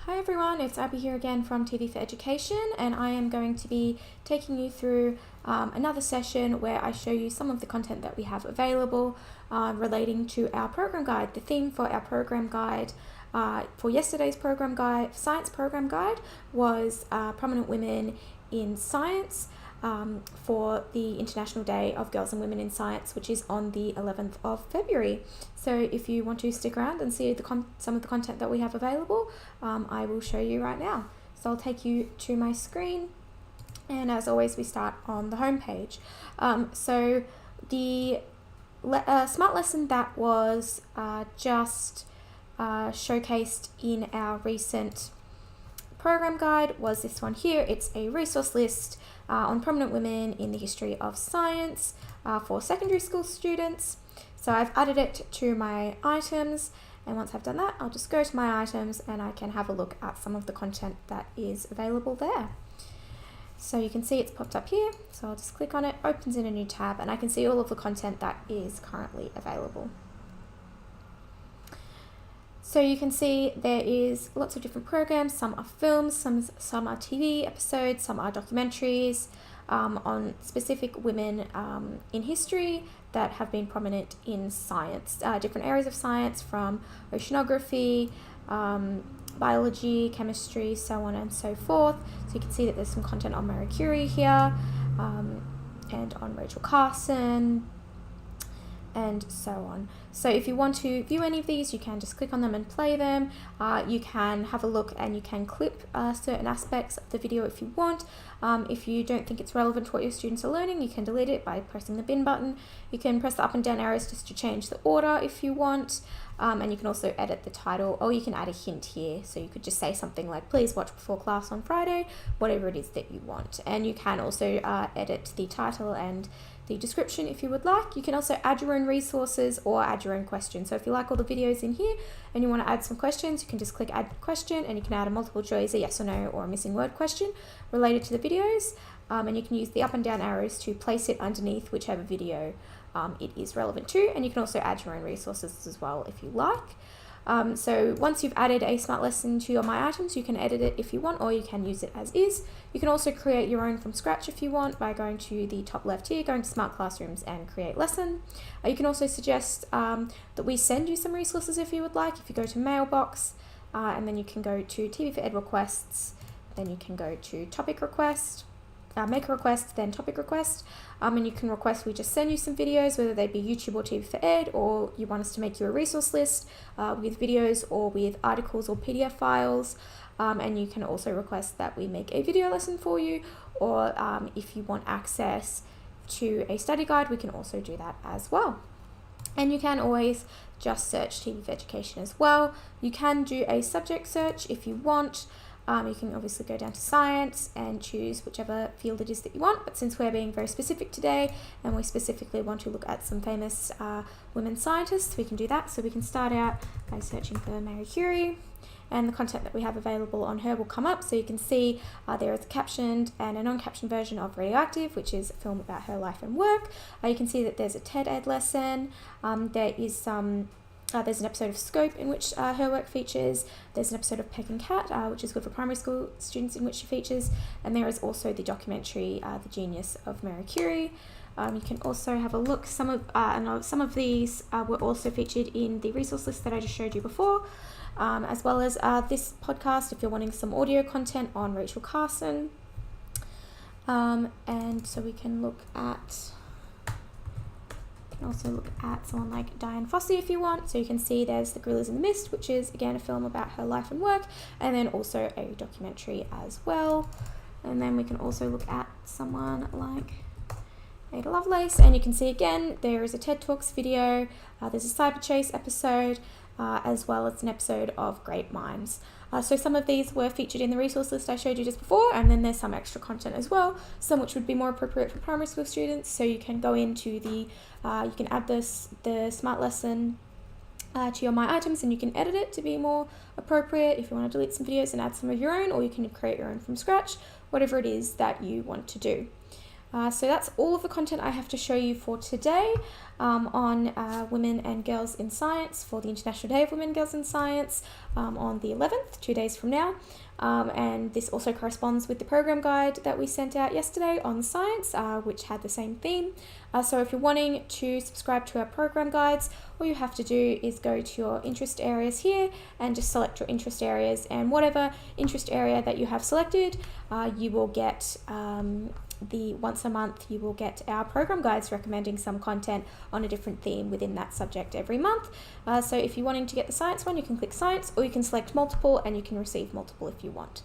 Hi everyone, it's Abbey here again from TV4Education, and I am going to be taking you through another session where I show you some of the content that we have available relating to our program guide. The theme for our program guide for yesterday's program guide, science program guide, was prominent women in science for the International Day of Girls and Women in Science, which is on the 11th of February. So if you want to stick around and see some of the content that we have available, I will show you right now. So I'll take you to my screen, and as always we start on the home page. So the smart lesson that was just showcased in our recent program guide was this one here. It's a resource list on prominent women in the history of science for secondary school students. So I've added it to my items, and once I've done that, I'll just go to my items and I can have a look at some of the content that is available there. So you can see it's popped up here, so I'll just click on it, opens in a new tab, and I can see all of the content that is currently available. So you can see there is lots of different programs. Some are films, some are TV episodes, some are documentaries on specific women in history that have been prominent in science, different areas of science, from oceanography, biology, chemistry, so on and so forth. So you can see that there's some content on Marie Curie here, and on Rachel Carson, and so on. So if you want to view any of these, you can just click on them and play them. You can have a look and you can clip certain aspects of the video if you want. If you don't think it's relevant to what your students are learning, you can delete it by pressing the bin button. You can press the up and down arrows just to change the order if you want. And you can also edit the title, or you can add a hint here. So you could just say something like, please watch before class on Friday, whatever it is that you want. And you can also edit the title and the description if you would like. You can also add your own resources or add your own questions. So if you like all the videos in here and you want to add some questions, you can just click add question, and you can add a multiple choice, a yes or no, or a missing word question related to the videos. And you can use the up and down arrows to place it underneath whichever video it is relevant to, and you can also add your own resources as well if you like. So once you've added a smart lesson to your My Items, you can edit it if you want, or you can use it as is. You can also create your own from scratch if you want by going to the top left here, going to Smart Classrooms and Create Lesson. You can also suggest that we send you some resources if you would like. If you go to Mailbox, and then you can go to TV4Ed Requests, then you can go to Topic Request, make a request, then topic request, and you can request we just send you some videos, whether they be YouTube or TV4Ed, or you want us to make you a resource list with videos or with articles or PDF files, and you can also request that we make a video lesson for you, or if you want access to a study guide, we can also do that as well. And you can always just search TV4Education as well. You can do a subject search if you want. You can obviously go down to science and choose whichever field it is that you want, but since we're being very specific today and we specifically want to look at some famous women scientists, we can do that. So we can start out by searching for Marie Curie, and the content that we have available on her will come up. So you can see there is a captioned and a non-captioned version of Radioactive, which is a film about her life and work. You can see that there's a TED Ed lesson. There is some there's an episode of Scope in which her work features. There's an episode of Peck and Cat, which is good for primary school students, in which she features. And there is also the documentary, The Genius of Marie Curie. You can also have a look. Some of these were also featured in the resource list that I just showed you before, as well as this podcast if you're wanting some audio content on Rachel Carson. And so we can look at... also look at someone like Diane Fossey if you want. So you can see there's The Gorillas in the Mist, which is again a film about her life and work, and then also a documentary as well. And then we can also look at someone like Ada Lovelace, and you can see again there is a TED Talks video, there's a Cyber Chase episode, as well as an episode of Great Minds. So some of these were featured in the resource list I showed you just before, and then there's some extra content as well, some which would be more appropriate for primary school students. So you can go into the, you can add the smart lesson to your My Items, and you can edit it to be more appropriate if you want to delete some videos and add some of your own, or you can create your own from scratch, whatever it is that you want to do. So that's all of the content I have to show you for today on Women and Girls in Science for the International Day of Women and Girls in Science on the 11th, 2 days from now. And this also corresponds with the program guide that we sent out yesterday on science, which had the same theme. So if you're wanting to subscribe to our program guides, all you have to do is go to your interest areas here and just select your interest areas, and whatever interest area that you have selected, you will get once a month you will get our program guides recommending some content on a different theme within that subject every month. So if you're wanting to get the science one, you can click science, or you can select multiple and you can receive multiple if you want.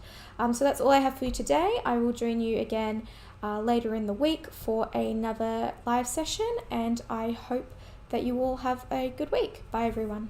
So that's all I have for you today. I will join you again later in the week for another live session, and I hope that you all have a good week. Bye everyone.